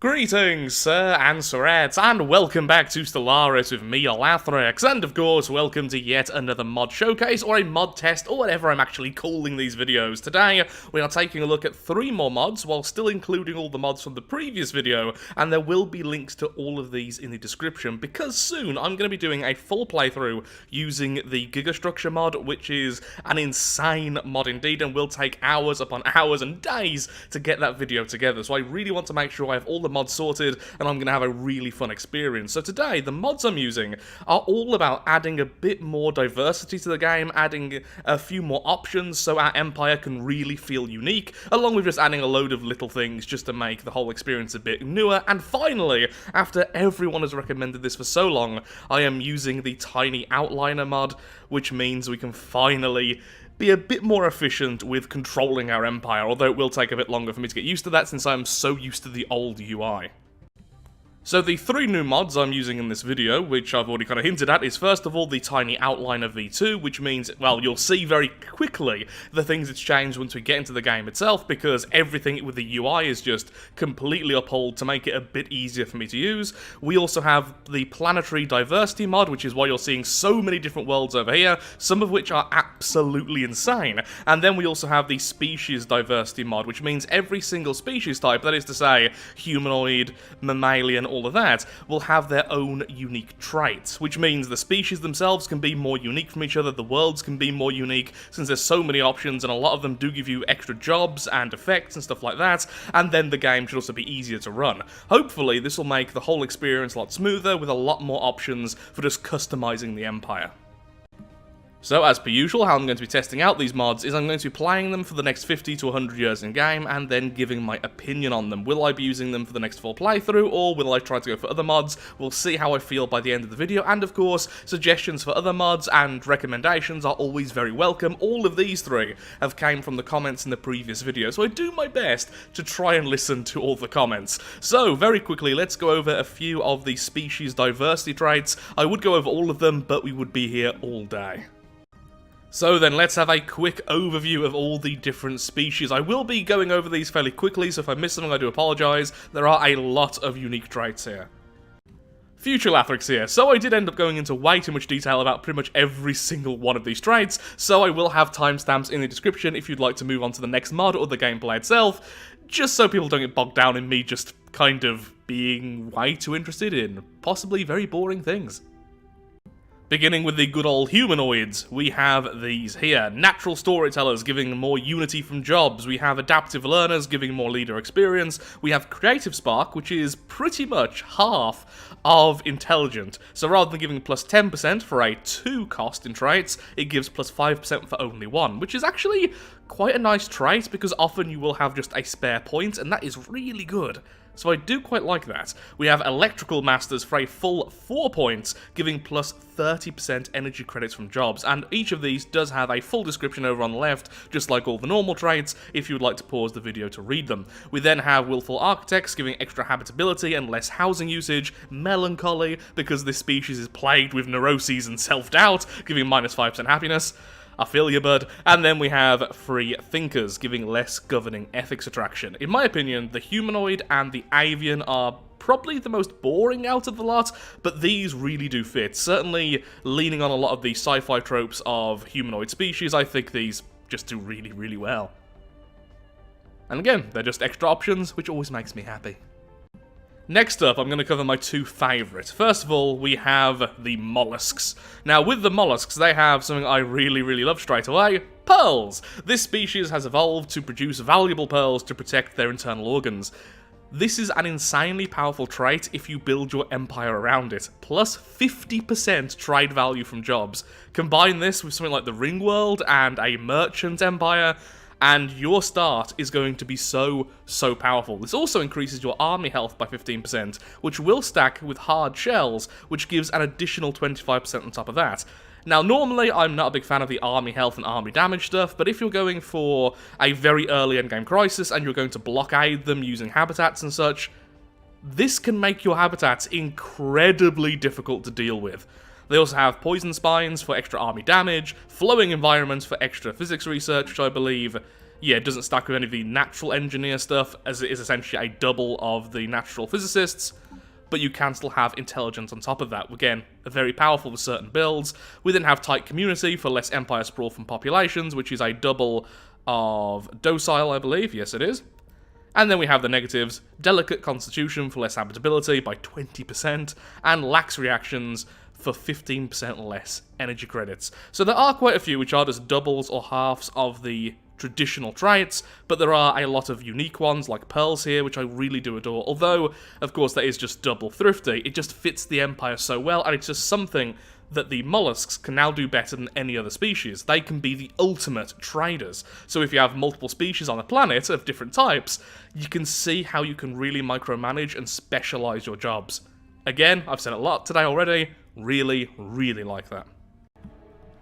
Greetings, sir and sirettes, and welcome back to Stellaris with me, Lathrix, and of course, welcome to yet another mod showcase, or a mod test, or whatever I'm actually calling these videos. Today, we are taking a look at 3 more mods, while still including all the mods from the previous video, and there will be links to all of these in the description, because soon I'm going to be doing a full playthrough using the Gigastructure mod, which is an insane mod indeed, and will take hours upon hours and days to get that video together, so I really want to make sure I have all the mods sorted, and I'm going to have a really fun experience. So today, the mods I'm using are all about adding a bit more diversity to the game, adding a few more options so our empire can really feel unique, along with just adding a load of little things just to make the whole experience a bit newer. And finally, after everyone has recommended this for so long, I am using the Tiny Outliner mod, which means we can finally be a bit more efficient with controlling our empire, although it will take a bit longer for me to get used to that since I'm so used to the old UI. So the 3 new mods I'm using in this video, which I've already kind of hinted at, is first of all the Tiny Outliner V2, which means, well, you'll see very quickly the things that's changed once we get into the game itself, because everything with the UI is just completely uphold to make it a bit easier for me to use. We also have the Planetary Diversity mod, which is why you're seeing so many different worlds over here, some of which are absolutely insane. And then we also have the Species Diversity mod, which means every single species type, that is to say, humanoid, mammalian, all of that, will have their own unique traits, which means the species themselves can be more unique from each other, the worlds can be more unique, since there's so many options, and a lot of them do give you extra jobs and effects and stuff like that, and then the game should also be easier to run. Hopefully, this will make the whole experience a lot smoother, with a lot more options for just customizing the Empire. So, as per usual, how I'm going to be testing out these mods is I'm going to be playing them for the next 50 to 100 years in-game, and then giving my opinion on them. Will I be using them for the next full playthrough, or will I try to go for other mods? We'll see how I feel by the end of the video, and of course, suggestions for other mods and recommendations are always very welcome. All of these 3 have came from the comments in the previous video, so I do my best to try and listen to all the comments. So, very quickly, let's go over a few of the species diversity traits. I would go over all of them, but we would be here all day. So then, let's have a quick overview of all the different species. I will be going over these fairly quickly, so if I miss something I do apologise. There are a lot of unique traits here. Future Lathrix here. So I did end up going into way too much detail about pretty much every single one of these traits, so I will have timestamps in the description if you'd like to move on to the next mod or the gameplay itself, just so people don't get bogged down in me just kind of being way too interested in possibly very boring things. Beginning with the good old humanoids, we have these here. Natural storytellers, giving more unity from jobs. We have adaptive learners, giving more leader experience. We have creative spark, which is pretty much half of intelligent. So rather than giving plus 10% for a 2 cost in traits, it gives plus 5% for only 1, which is actually quite a nice trait, because often you will have just a spare point, and that is really good. So I do quite like that. We have Electrical Masters for a full 4 points, giving plus 30% energy credits from jobs, and each of these does have a full description over on the left, just like all the normal traits, if you would like to pause the video to read them. We then have Willful Architects, giving extra habitability and less housing usage. Melancholy, because this species is plagued with neuroses and self-doubt, giving minus 5% happiness. I feel you, bud. And then we have Free Thinkers, giving less governing ethics attraction. In my opinion, the humanoid and the avian are probably the most boring out of the lot, but these really do fit. Certainly leaning on a lot of the sci-fi tropes of humanoid species, I think these just do really, really well. And again, they're just extra options, which always makes me happy. Next up, I'm going to cover my 2 favourites. First of all, we have the mollusks. Now, with the mollusks, they have something I really, really love straight away: pearls! This species has evolved to produce valuable pearls to protect their internal organs. This is an insanely powerful trait if you build your empire around it. Plus 50% trade value from jobs. Combine this with something like the Ring World and a merchant empire, and your start is going to be so powerful. This also increases your army health by 15%, which will stack with hard shells, which gives an additional 25% on top of that. Now, normally, I'm not a big fan of the army health and army damage stuff, but if you're going for a very early endgame crisis and you're going to blockade them using habitats and such, this can make your habitats incredibly difficult to deal with. They also have Poison Spines for extra army damage, Flowing Environments for extra physics research, which I believe Yeah, it doesn't stack with any of the natural engineer stuff, as it is essentially a double of the natural physicists, but you can still have intelligence on top of that. Again, very powerful for certain builds. We then have tight community for less empire sprawl from populations, which is a double of docile, I believe. Yes, it is. And then we have the negatives, delicate constitution for less habitability by 20%, and lax reactions for 15% less energy credits. So there are quite a few which are just doubles or halves of the traditional traits, but there are a lot of unique ones like pearls here, which I really do adore. Although, of course, that is just double thrifty, it just fits the Empire so well, and it's just something that the mollusks can now do better than any other species. They can be the ultimate traders. So if you have multiple species on a planet of different types, you can see how you can really micromanage and specialize your jobs. Again, I've said a lot today already, really, really like that.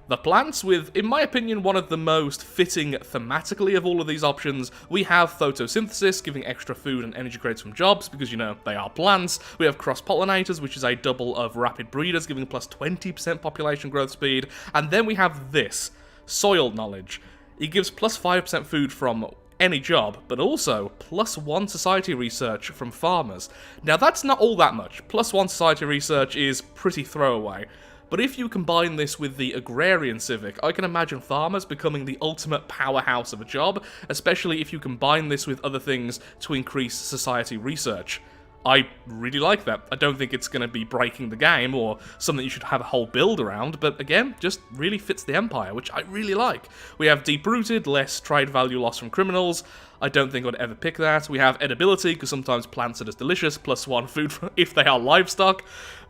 The plants with, in my opinion, one of the most fitting thematically of all of these options. We have photosynthesis, giving extra food and energy credits from jobs, because, you know, they are plants. We have cross-pollinators, which is a double of rapid breeders, giving plus 20% population growth speed. And then we have this, soil knowledge. It gives plus 5% food from any job, but also plus 1 society research from farmers. Now, that's not all that much. Plus 1 society research is pretty throwaway. But if you combine this with the agrarian civic, I can imagine farmers becoming the ultimate powerhouse of a job, especially if you combine this with other things to increase society research. I really like that. I don't think it's going to be breaking the game or something you should have a whole build around, but again, just really fits the Empire, which I really like. We have Deep-Rooted, less trade value loss from criminals. I don't think I'd ever pick that. We have Edibility, because sometimes plants are just delicious, plus 1 food if they are livestock.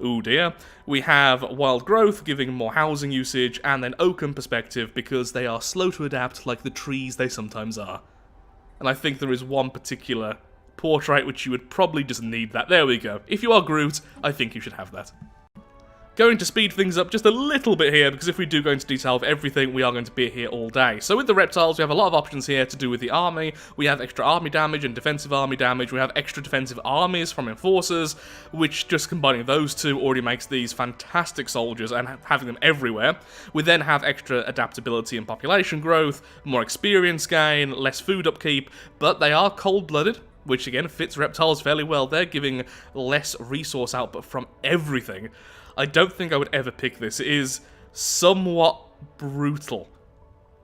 Ooh dear. We have Wild Growth, giving more housing usage, and then Oakum Perspective, because they are slow to adapt like the trees they sometimes are. And I think there is one particular portrait which you would probably just need that. There we go. If you are Groot, I think you should have that. Going to speed things up just a little bit here, because if we do go into detail of everything, we are going to be here all day. So with the reptiles, we have a lot of options here to do with the army. We have extra army damage and defensive army damage. We have extra defensive armies from enforcers, which just combining those two already makes these fantastic soldiers, and having them everywhere. We then have extra adaptability and population growth, more experience gain, less food upkeep, but they are cold-blooded, which again fits reptiles fairly well. They're giving less resource output from everything. I don't think I would ever pick this. It is somewhat brutal.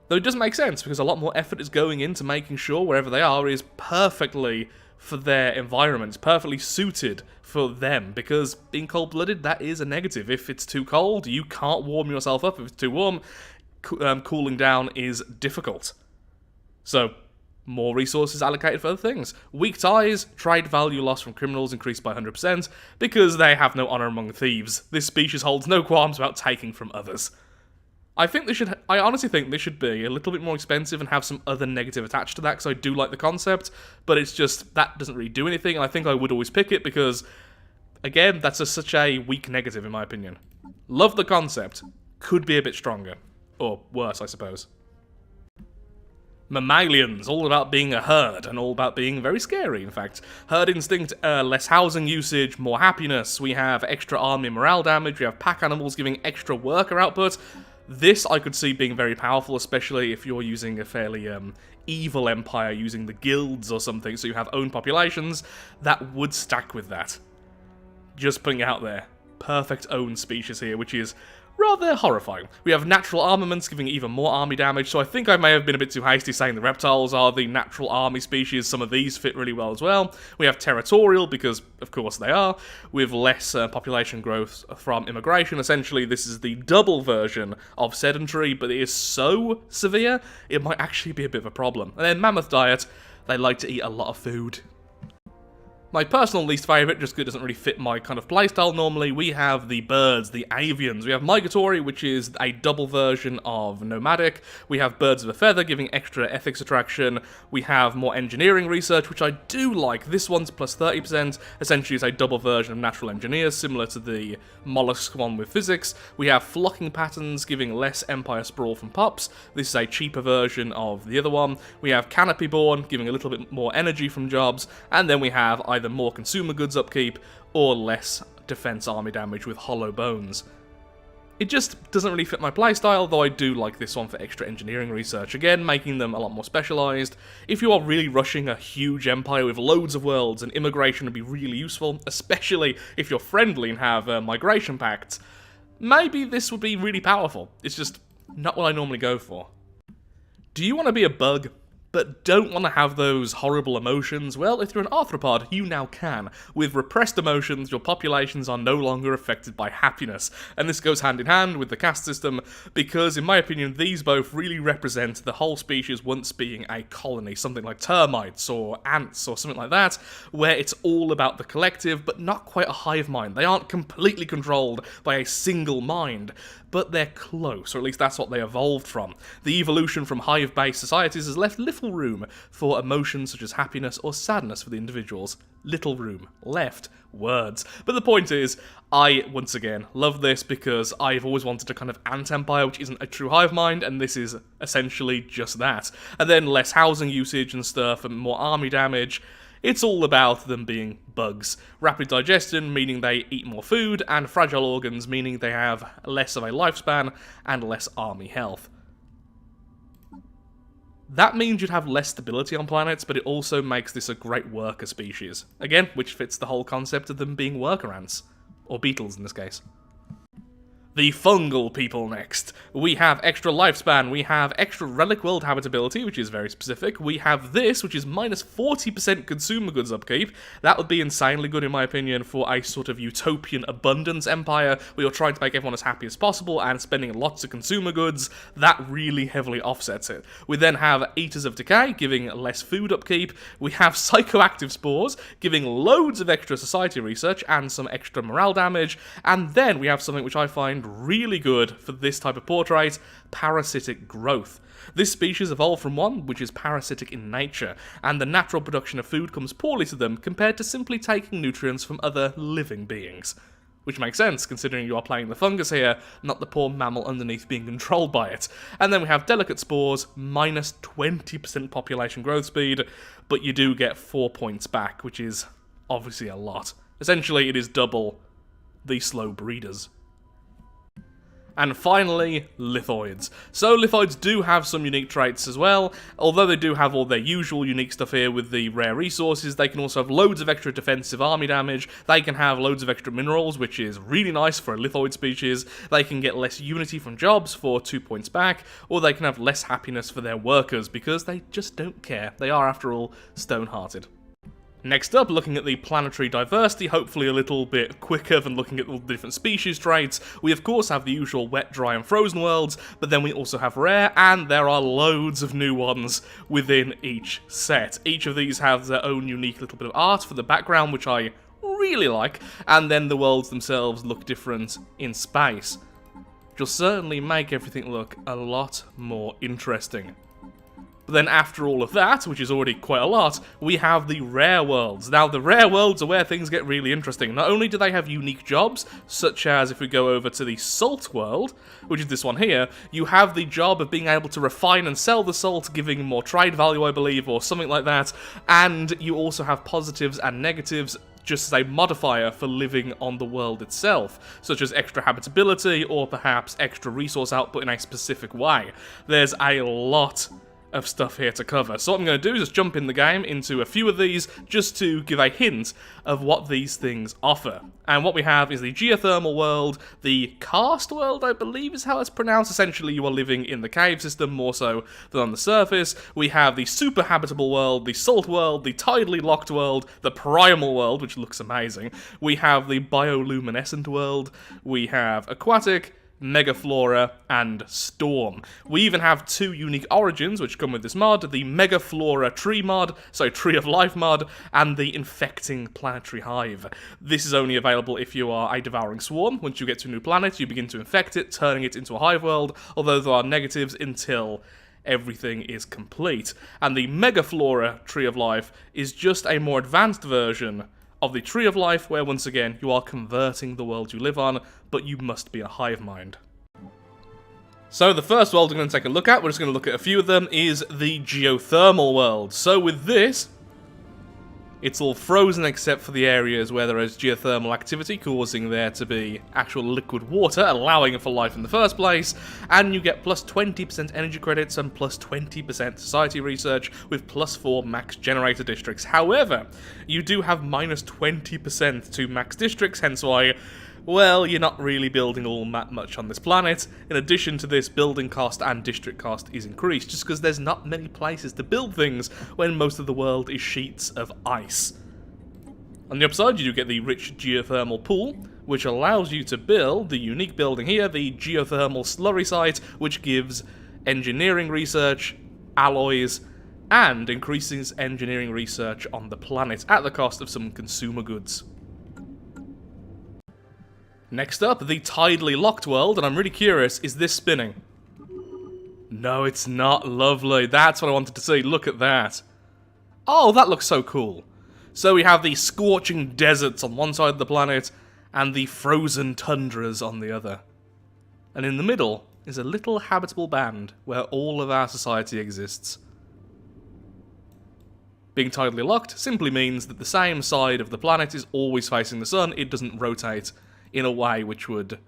Though it does make sense, because a lot more effort is going into making sure wherever they are is perfectly for their environment, perfectly suited for them, because being cold-blooded, that is a negative. If it's too cold, you can't warm yourself up. If it's too warm, cooling down is difficult. So, more resources allocated for other things. Weak ties, trade value loss from criminals increased by 100%, because they have no honor among thieves. This species holds no qualms about taking from others. I honestly think this should be a little bit more expensive and have some other negative attached to that, because I do like the concept, but it's just, that doesn't really do anything, and I think I would always pick it, because, again, that's such a weak negative in my opinion. Love the concept, could be a bit stronger. Or worse, I suppose. Mammalians, all about being a herd, and all about being very scary, in fact. Herd instinct, less housing usage, more happiness. We have extra army morale damage, we have pack animals giving extra worker output. This I could see being very powerful, especially if you're using a fairly evil empire, using the guilds or something, so you have own populations. That would stack with that. Just putting it out there. Perfect own species here, which is rather horrifying. We have natural armaments giving even more army damage, so I think I may have been a bit too hasty saying the reptiles are the natural army species. Some of these fit really well as well. We have territorial, because of course they are, with less population growth from immigration. Essentially, this is the double version of sedentary, but it is so severe, it might actually be a bit of a problem. And then mammoth diet, they like to eat a lot of food. My personal least favourite, just because it doesn't really fit my kind of playstyle normally, we have the birds, the avians. We have migratory, which is a double version of nomadic. We have birds of a feather, giving extra ethics attraction. We have more engineering research, which I do like. This one's plus 30%, essentially is a double version of natural engineers, similar to the mollusk one with physics. We have flocking patterns, giving less empire sprawl from pups. This is a cheaper version of the other one. We have canopy born, giving a little bit more energy from jobs. And then we have either more consumer goods upkeep or less defense army damage with hollow bones. It just doesn't really fit my playstyle, though I do like this one for extra engineering research, again making them a lot more specialised. If you are really rushing a huge empire with loads of worlds, and immigration would be really useful, especially if you're friendly and have migration pacts, maybe this would be really powerful. It's just not what I normally go for. Do you want to be a bug, but don't want to have those horrible emotions? Well, if you're an arthropod, you now can. With repressed emotions, your populations are no longer affected by happiness. And this goes hand in hand with the caste system, because in my opinion, these both really represent the whole species once being a colony, something like termites or ants or something like that, where it's all about the collective, but not quite a hive mind. They aren't completely controlled by a single mind, but they're close, or at least that's what they evolved from. The evolution from hive-based societies has left little room for emotions such as happiness or sadness for the individuals. Little room left. Words. But the point is, I, once again, love this because I've always wanted a kind of ant-empire which isn't a true hive mind, and this is essentially just that. And then less housing usage and stuff, and more army damage. It's all about them being bugs. Rapid digestion, meaning they eat more food, and fragile organs, meaning they have less of a lifespan and less army health. That means you'd have less stability on planets, but it also makes this a great worker species. Again, which fits the whole concept of them being worker ants. Or beetles in this case. The fungal people next. We have extra lifespan, we have extra relic world habitability, which is very specific. We have this, which is minus 40% consumer goods upkeep. That would be insanely good in my opinion for a sort of utopian abundance empire where you're trying to make everyone as happy as possible and spending lots of consumer goods. That really heavily offsets it. We then have Eaters of Decay, giving less food upkeep. We have Psychoactive Spores, giving loads of extra society research and some extra morale damage. And then we have something which I find really good for this type of portrait, parasitic growth. This species evolved from one which is parasitic in nature, and the natural production of food comes poorly to them compared to simply taking nutrients from other living beings. Which makes sense, considering you are playing the fungus here, not the poor mammal underneath being controlled by it. And then we have Delicate Spores, minus 20% population growth speed, but you do get 4 points back, which is obviously a lot. Essentially, it is double the slow breeders. And finally, lithoids. So lithoids do have some unique traits as well. Although they do have all their usual unique stuff here with the rare resources, they can also have loads of extra defensive army damage. They can have loads of extra minerals, which is really nice for a lithoid species. They can get less unity from jobs for 2 points back, or they can have less happiness for their workers because they just don't care. They are, after all, stone-hearted. Next up, looking at the planetary diversity, hopefully a little bit quicker than looking at all the different species traits, we of course have the usual wet, dry and frozen worlds, but then we also have rare, and there are loads of new ones within each set. Each of these have their own unique little bit of art for the background, which I really like, and then the worlds themselves look different in space, which will certainly make everything look a lot more interesting. But then after all of that, which is already quite a lot, we have the rare worlds. Now, the rare worlds are where things get really interesting. Not only do they have unique jobs, such as if we go over to the salt world, which is this one here, you have the job of being able to refine and sell the salt, giving more trade value, I believe, or something like that, and you also have positives and negatives just as a modifier for living on the world itself, such as extra habitability or perhaps extra resource output in a specific way. There's a lot of stuff here to cover. So what I'm going to do is just jump in the game into a few of these just to give a hint of what these things offer. And what we have is the geothermal world, the karst world, I believe is how it's pronounced. Essentially, you are living in the cave system more so than on the surface. We have the super habitable world, the salt world, the tidally locked world, the primal world, which looks amazing. We have the bioluminescent world. We have aquatic, Megaflora, and Storm. We even have two unique origins which come with this mod, the Megaflora Tree mod, so Tree of Life mod, and the Infecting Planetary Hive. This is only available if you are a Devouring Swarm. Once you get to a new planet, you begin to infect it, turning it into a hive world, although there are negatives until everything is complete. And the Megaflora Tree of Life is just a more advanced version of the Tree of Life, where once again you are converting the world you live on, but you must be a hive mind. So the first world we're going to take a look at, we're just going to look at a few of them, is the geothermal world. So with this, It's all frozen except for the areas where there is geothermal activity, causing there to be actual liquid water, allowing for life in the first place, and you get plus 20% energy credits and plus 20% society research with plus 4 max generator districts. However, you do have minus 20% to max districts, hence why, well, you're not really building all that much on this planet. In addition to this, building cost and district cost is increased, just because there's not many places to build things when most of the world is sheets of ice. On the upside, you do get the rich geothermal pool, which allows you to build the unique building here, the geothermal slurry site, which gives engineering research, alloys, and increases engineering research on the planet at the cost of some consumer goods. Next up, the tidally locked world, and I'm really curious, is this spinning? No, it's not. Lovely. That's what I wanted to see. Look at that. Oh, that looks so cool. So we have the scorching deserts on one side of the planet, and the frozen tundras on the other. And in the middle is a little habitable band where all of our society exists. Being tidally locked simply means that the same side of the planet is always facing the sun, it doesn't rotate in a way which would...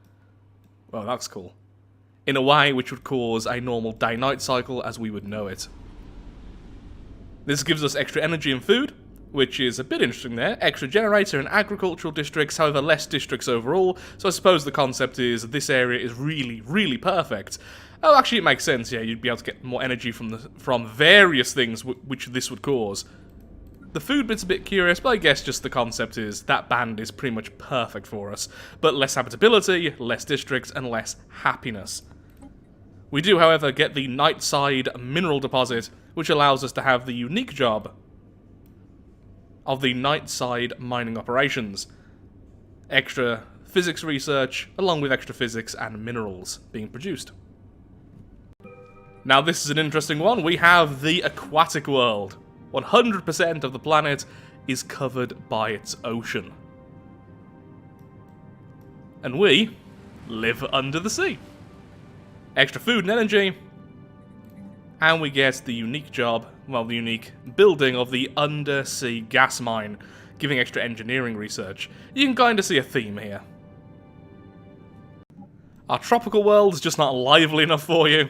well, that's cool. In a way which would cause a normal day-night cycle as we would know it. This gives us extra energy and food, which is a bit interesting there. Extra generator and agricultural districts, however less districts overall, so I suppose the concept is this area is really, really perfect. Oh, actually it makes sense, yeah, you'd be able to get more energy from various things which this would cause. The food bit's a bit curious, but I guess just the concept is that band is pretty much perfect for us. But less habitability, less districts, and less happiness. We do, however, get the Nightside mineral deposit, which allows us to have the unique job of the Nightside mining operations. Extra physics research, along with extra physics and minerals being produced. Now this is an interesting one. We have the aquatic world. 100% of the planet is covered by its ocean. And we live under the sea. Extra food and energy. And we get the unique job, well, the unique building of the undersea gas mine, giving extra engineering research. You can kind of see a theme here. Our tropical world is just not lively enough for you.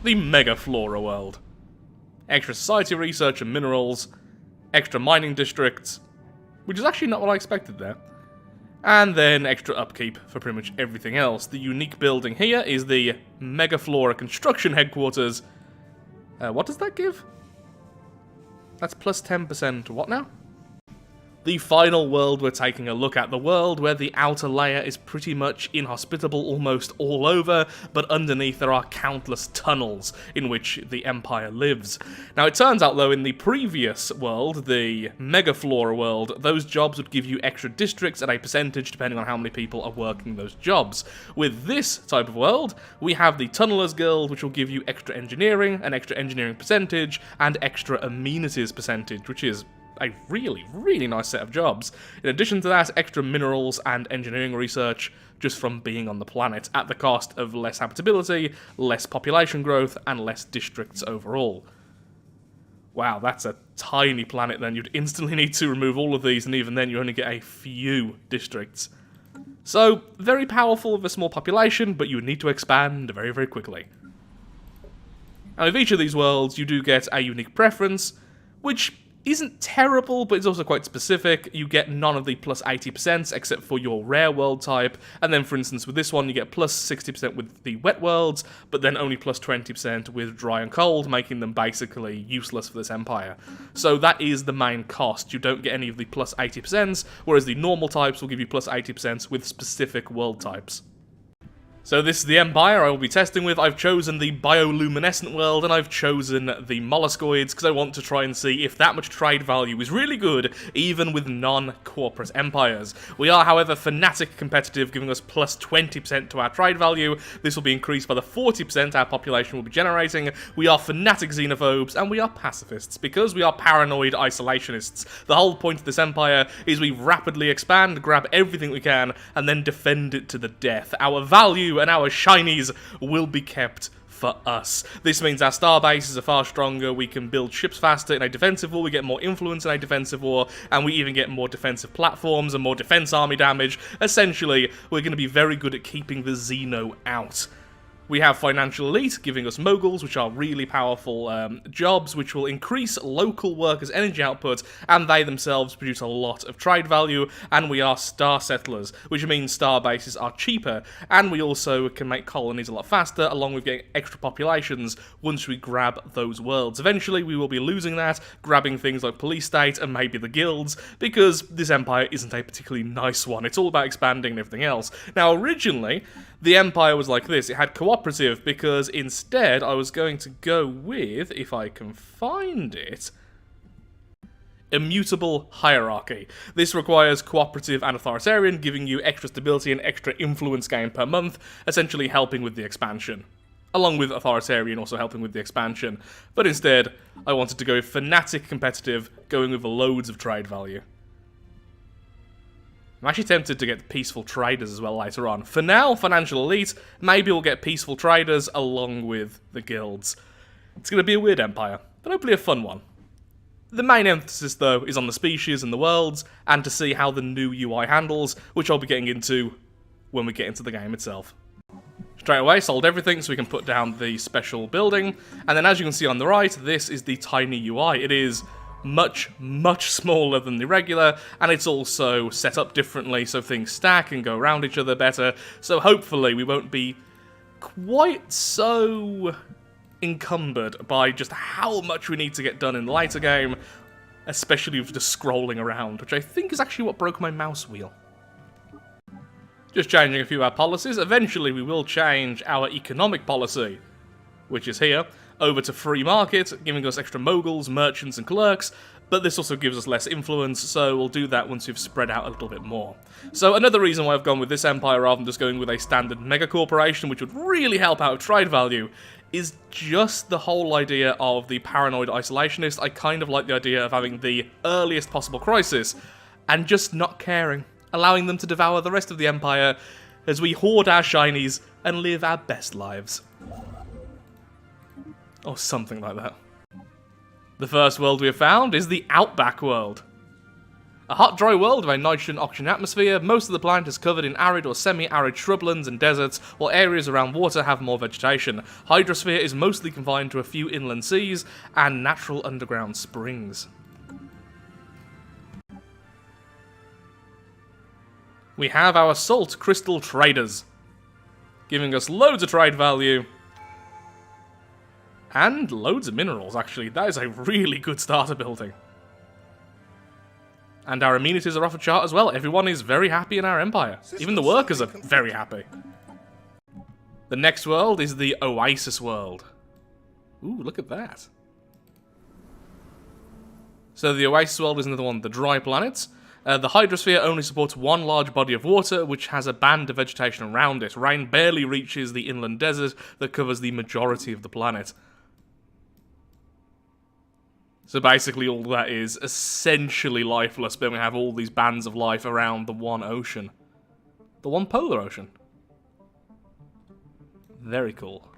The Megaflora world. Extra society research and minerals, extra mining districts, which is actually not what I expected there. And then extra upkeep for pretty much everything else. The unique building here is the Megaflora construction headquarters. What does that give? That's plus 10%. What now? The final world we're taking a look at, the world where the outer layer is pretty much inhospitable almost all over, but underneath there are countless tunnels in which the Empire lives. Now it turns out though, in the previous world, the Megaflora world, those jobs would give you extra districts at a percentage depending on how many people are working those jobs. With this type of world, we have the Tunnelers Guild, which will give you extra engineering, an extra engineering percentage, and extra amenities percentage, which is a really, really nice set of jobs. In addition to that, extra minerals and engineering research just from being on the planet at the cost of less habitability, less population growth, and less districts overall. Wow, that's a tiny planet then. You'd instantly need to remove all of these, and even then you only get a few districts. So, very powerful with a small population, but you would need to expand very, very quickly. And with each of these worlds, you do get a unique preference, which isn't terrible, but it's also quite specific. You get none of the plus 80% except for your rare world type, and then for instance with this one you get plus 60% with the wet worlds, but then only plus 20% with dry and cold, making them basically useless for this empire. So that is the main cost. You don't get any of the plus 80%, whereas the normal types will give you plus 80% with specific world types. So this is the Empire I will be testing with. I've chosen the bioluminescent world, and I've chosen the molluscoids because I want to try and see if that much trade value is really good, even with non-corporate empires. We are, however, fanatic competitive, giving us plus 20% to our trade value. This will be increased by the 40% our population will be generating. We are fanatic xenophobes, and we are pacifists, because we are paranoid isolationists. The whole point of this empire is we rapidly expand, grab everything we can, and then defend it to the death. Our value and our shinies will be kept for us. This means our star bases are far stronger, we can build ships faster in a defensive war, we get more influence in a defensive war, and we even get more defensive platforms and more defense army damage. Essentially, we're going to be very good at keeping the Xeno out. We have financial elite, giving us moguls, which are really powerful jobs, which will increase local workers' energy output, and they themselves produce a lot of trade value, and we are star settlers, which means star bases are cheaper, and we also can make colonies a lot faster, along with getting extra populations once we grab those worlds. Eventually, we will be losing that, grabbing things like police state and maybe the guilds, because this empire isn't a particularly nice one. It's all about expanding and everything else. Now, originally, the empire was like this. It had cooperative, because instead I was going to go with, if I can find it, immutable hierarchy. This requires cooperative and authoritarian, giving you extra stability and extra influence gain per month, essentially helping with the expansion. Along with authoritarian also helping with the expansion. But instead, I wanted to go with fanatic competitive, going with loads of trade value. I'm actually tempted to get peaceful traders as well later on. For now, financial elite, maybe we'll get peaceful traders along with the guilds. It's going to be a weird empire, but hopefully a fun one. The main emphasis, though, is on the species and the worlds, and to see how the new UI handles, which I'll be getting into when we get into the game itself. Straight away, sold everything so we can put down the special building, and then as you can see on the right, this is the tiny UI. It is much, much smaller than the regular, and it's also set up differently so things stack and go around each other better, so hopefully we won't be quite so encumbered by just how much we need to get done in the later game, especially with just scrolling around, which I think is actually what broke my mouse wheel. Just changing a few of our policies. Eventually we will change our economic policy, which is here, over to free market, giving us extra moguls, merchants, and clerks, but this also gives us less influence, so we'll do that once we've spread out a little bit more. So another reason why I've gone with this empire rather than just going with a standard mega corporation, which would really help out with trade value, is just the whole idea of the paranoid isolationist. I kind of like the idea of having the earliest possible crisis, and just not caring, allowing them to devour the rest of the empire as we hoard our shinies and live our best lives. Or something like that. The first world we have found is the Outback world. A hot, dry world with a nitrogen-oxygen atmosphere, most of the planet is covered in arid or semi-arid shrublands and deserts, while areas around water have more vegetation. Hydrosphere is mostly confined to a few inland seas and natural underground springs. We have our salt crystal traders, giving us loads of trade value. And loads of minerals, actually. That is a really good starter building. And our amenities are off the chart as well. Everyone is very happy in our empire. Even the workers are very happy. The next world is the Oasis world. Ooh, look at that. So the Oasis world is another one of the dry planets. The hydrosphere only supports one large body of water, which has a band of vegetation around it. Rain barely reaches the inland desert that covers the majority of the planet. So basically all that is essentially lifeless, but we have all these bands of life around the one ocean. The one polar ocean. Very cool.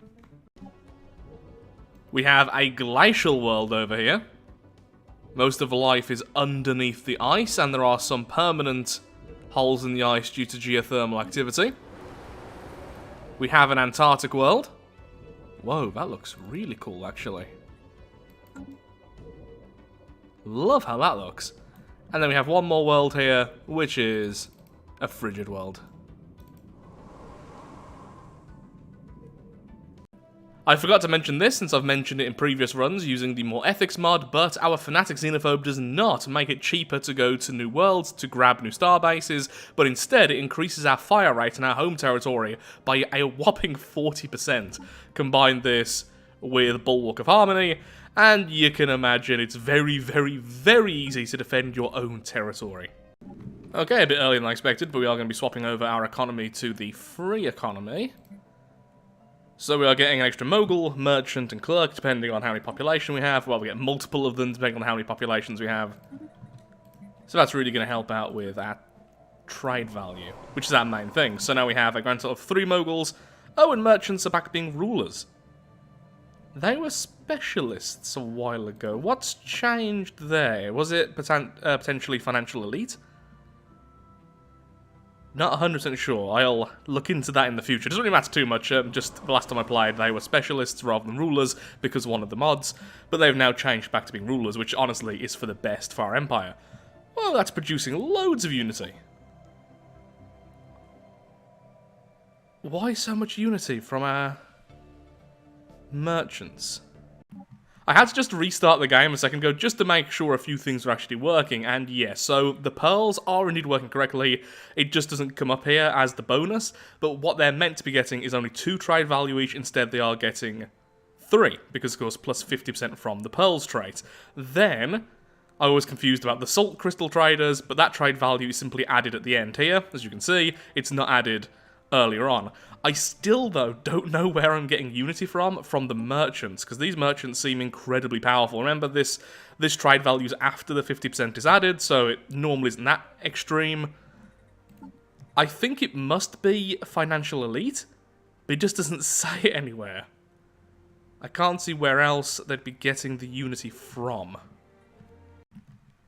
We have a glacial world over here. Most of the life is underneath the ice, and there are some permanent holes in the ice due to geothermal activity. We have an Antarctic world. Whoa, that looks really cool, actually. Love how that looks. And then we have one more world here, which is a frigid world. I forgot to mention this since I've mentioned it in previous runs using the more ethics mod, but our fanatic xenophobe does not make it cheaper to go to new worlds to grab new star bases, but instead it increases our fire rate in our home territory by a whopping 40%. Combine this with Bulwark of Harmony, and you can imagine it's very, very, very easy to defend your own territory. Okay, a bit earlier than I expected, but we are going to be swapping over our economy to the free economy. So we are getting an extra mogul, merchant, and clerk, depending on how many population we have. Well, we get multiple of them, depending on how many populations we have. So that's really going to help out with our trade value, which is our main thing. So now we have a grand total of 3 moguls. Oh, and merchants are back being rulers. They were specialists a while ago. What's changed there? Was it potentially financial elite? Not 100% sure. I'll look into that in the future. It doesn't really matter too much. Just the last time I played, they were specialists rather than rulers because of one of the mods. But they've now changed back to being rulers, which honestly is for the best for our empire. Well, that's producing loads of unity. Why so much unity from our merchants? I had to just restart the game a second ago just to make sure a few things were actually working, and yes, so the pearls are indeed working correctly. It just doesn't come up here as the bonus, but what they're meant to be getting is only 2 trade value each. Instead they are getting 3, because of course plus 50% from the pearls trait. Then, I was confused about the salt crystal traders, but that trade value is simply added at the end here. As you can see, it's not added earlier on. I still, though, don't know where I'm getting unity from the merchants, because these merchants seem incredibly powerful. Remember, this trade value is after the 50% is added, so it normally isn't that extreme. I think it must be financial elite, but it just doesn't say it anywhere. I can't see where else they'd be getting the unity from.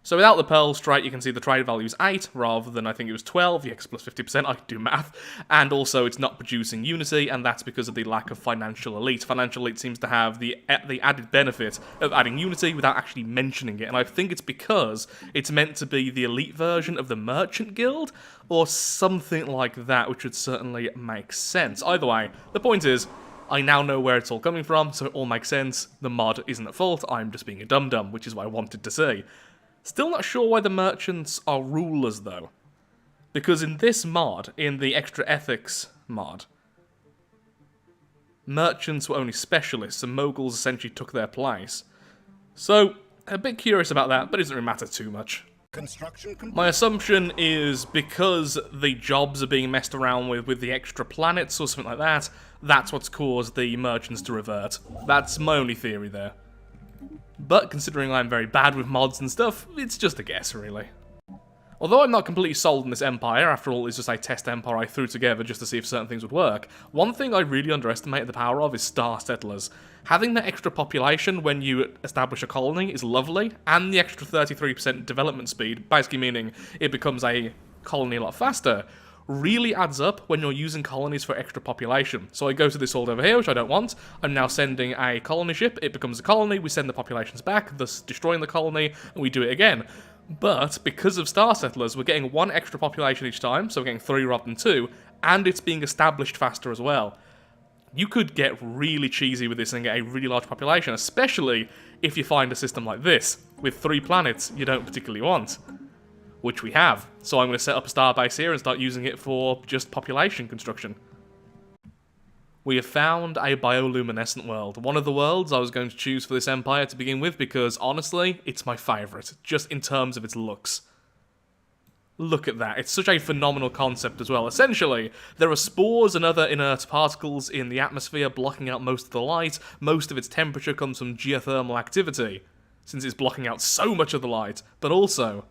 So without the pearls trait, you can see the trade value is 8, rather than I think it was 12, yes, plus 50%, I can do math. And also it's not producing unity, and that's because of the lack of financial elite. Financial elite seems to have the added benefit of adding unity without actually mentioning it, and I think it's because it's meant to be the elite version of the merchant guild, or something like that, which would certainly make sense. Either way, the point is, I now know where it's all coming from, so it all makes sense. The mod isn't at fault, I'm just being a dum-dum, which is what I wanted to see. Still not sure why the merchants are rulers, though. Because in this mod, in the extra ethics mod, merchants were only specialists, and moguls essentially took their place. So, a bit curious about that, but it doesn't really matter too much. My assumption is because the jobs are being messed around with the extra planets or something like that, that's what's caused the merchants to revert. That's my only theory there. But considering I'm very bad with mods and stuff, it's just a guess, really. Although I'm not completely sold on this empire, after all it's just a test empire I threw together just to see if certain things would work, one thing I really underestimate the power of is star settlers. Having that extra population when you establish a colony is lovely, and the extra 33% development speed, basically meaning it becomes a colony a lot faster, really adds up when you're using colonies for extra population. So I go to this world over here, which I don't want. I'm now sending a colony ship, it becomes a colony, we send the populations back, thus destroying the colony, and we do it again. But because of star settlers, we're getting 1 extra population each time, so we're getting 3 rather than 2, and it's being established faster as well. You could get really cheesy with this and get a really large population, especially if you find a system like this, with 3 planets you don't particularly want. Which we have. So I'm going to set up a starbase here and start using it for just population construction. We have found a bioluminescent world. One of the worlds I was going to choose for this empire to begin with because, honestly, it's my favourite, just in terms of its looks. Look at that. It's such a phenomenal concept as well. Essentially, there are spores and other inert particles in the atmosphere blocking out most of the light. Most of its temperature comes from geothermal activity, since it's blocking out so much of the light. But also,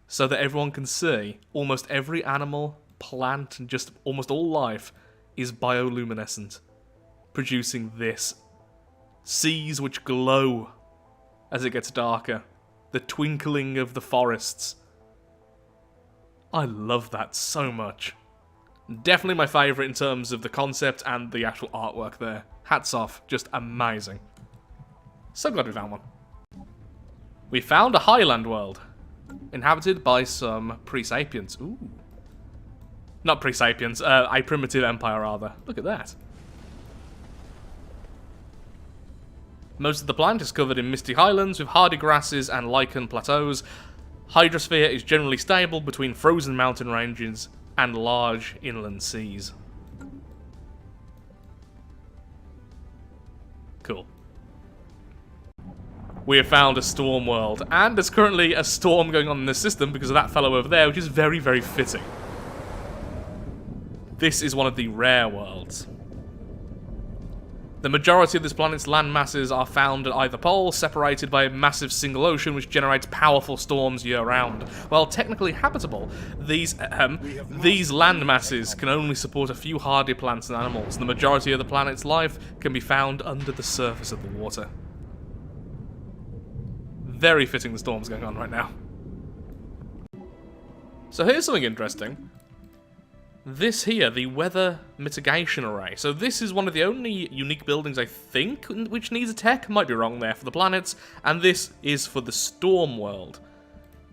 so that everyone can see, almost every animal, plant, and just almost all life is bioluminescent, producing this. Seas which glow as it gets darker, the twinkling of the forests. I love that so much. Definitely my favourite in terms of the concept and the actual artwork there. Hats off, just amazing. So glad we found one. We found a highland world. Inhabited by some pre-sapiens. Ooh. Not pre-sapiens, a primitive empire rather. Look at that. Most of the planet is covered in misty highlands with hardy grasses and lichen plateaus. Hydrosphere is generally stable between frozen mountain ranges and large inland seas. Cool. We have found a storm world, and there's currently a storm going on in the system because of that fellow over there, which is very, very fitting. This is one of the rare worlds. The majority of this planet's land masses are found at either pole, separated by a massive single ocean which generates powerful storms year-round. While technically habitable, these land masses can only support a few hardy plants and animals. The majority of the planet's life can be found under the surface of the water. Very fitting the storms going on right now. So here's something interesting. This here, the weather mitigation array. So this is one of the only unique buildings, I think, which needs a tech. Might be wrong there for the planets. And this is for the storm world,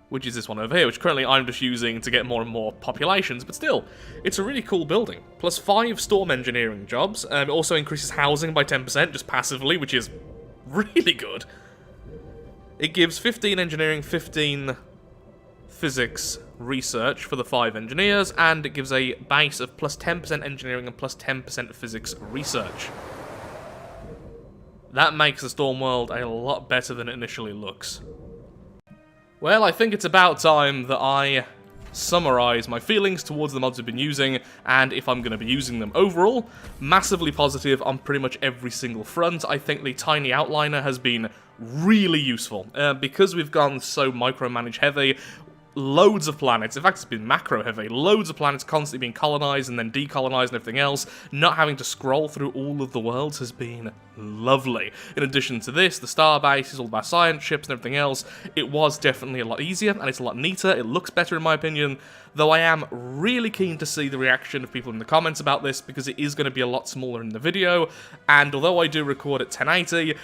which is this one over here, which currently I'm just using to get more and more populations. But still, it's a really cool building. Plus 5 storm engineering jobs. It also increases housing by 10%, just passively, which is really good. It gives 15 engineering, 15 physics research for the 5 engineers, and it gives a base of plus 10% engineering and plus 10% physics research. That makes the storm world a lot better than it initially looks. Well, I think it's about time that I summarize my feelings towards the mods I've been using, and if I'm going to be using them. Overall, massively positive on pretty much every single front. I think the tiny outliner has been really useful, because we've gone so micromanage heavy. Loads of planets, in fact it's been macro heavy, loads of planets constantly being colonized and then decolonized and everything else. Not having to scroll through all of the worlds has been lovely. In addition to this, the starbase is all about science ships and everything else. It was definitely a lot easier and it's a lot neater, it looks better in my opinion, though I am really keen to see the reaction of people in the comments about this because it is going to be a lot smaller in the video, and although I do record at 1080,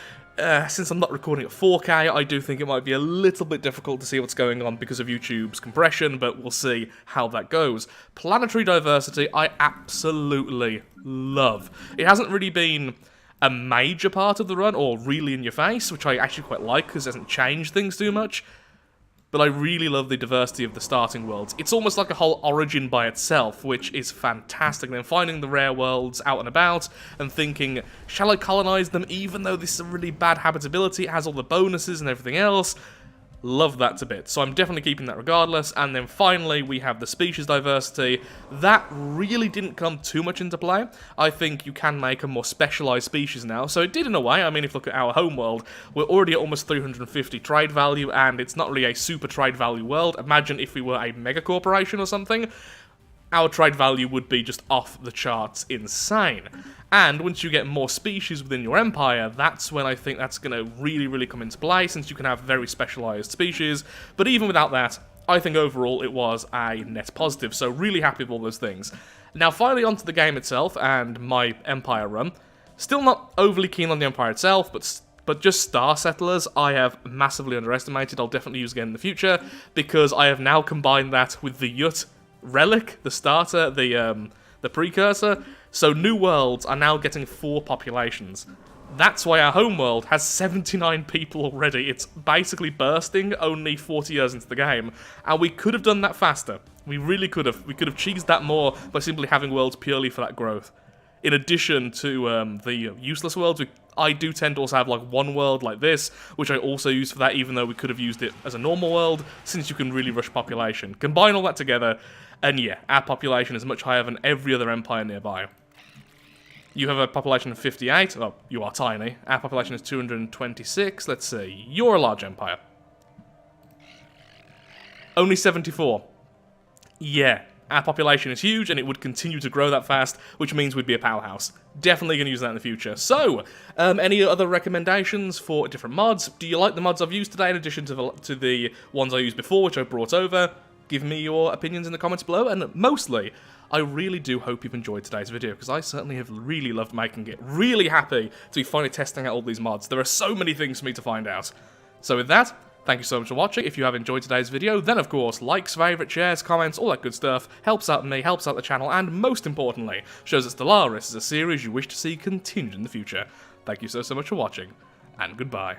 since I'm not recording at 4K, I do think it might be a little bit difficult to see what's going on because of YouTube's compression, but we'll see how that goes. Planetary Diversity, I absolutely love. It hasn't really been a major part of the run, or really in your face, which I actually quite like because it doesn't change things too much. But I really love the diversity of the starting worlds. It's almost like a whole origin by itself, which is fantastic. And then finding the rare worlds out and about and thinking, shall I colonize them even though this is a really bad habitability, it has all the bonuses and everything else? Love that to bits. So I'm definitely keeping that regardless. And then finally, we have the species diversity. That really didn't come too much into play. I think you can make a more specialized species now. So it did in a way. I mean, if you look at our home world, we're already at almost 350 trade value, and it's not really a super trade value world. Imagine if we were a mega corporation or something. Our trade value would be just off the charts insane. And once you get more species within your empire, that's when I think that's going to really, really come into play, since you can have very specialized species. But even without that, I think overall it was a net positive, so really happy with all those things. Now finally onto the game itself and my empire run. Still not overly keen on the empire itself, but just Star Settlers I have massively underestimated. I'll definitely use again in the future, because I have now combined that with the Yut relic, the starter, the precursor. So new worlds are now getting 4 populations. That's why our home world has 79 people already. It's basically bursting only 40 years into the game. And we could have done that faster. We really could have. We could have cheesed that more by simply having worlds purely for that growth. In addition to the useless worlds, I do tend to also have like one world like this, which I also use for that, even though we could have used it as a normal world, since you can really rush population. Combine all that together, and yeah, our population is much higher than every other empire nearby. You have a population of 58, well, you are tiny. Our population is 226, let's see, you're a large empire. Only 74. Yeah, our population is huge, and it would continue to grow that fast, which means we'd be a powerhouse. Definitely going to use that in the future. So, any other recommendations for different mods? Do you like the mods I've used today, in addition to the ones I used before, which I brought over? Give me your opinions in the comments below, and mostly, I really do hope you've enjoyed today's video, because I certainly have really loved making it. Really happy to be finally testing out all these mods. There are so many things for me to find out. So with that, thank you so much for watching. If you have enjoyed today's video, then of course, likes, favourites, shares, comments, all that good stuff helps out me, helps out the channel, and most importantly, shows that Stellaris is a series you wish to see continued in the future. Thank you so much for watching, and goodbye.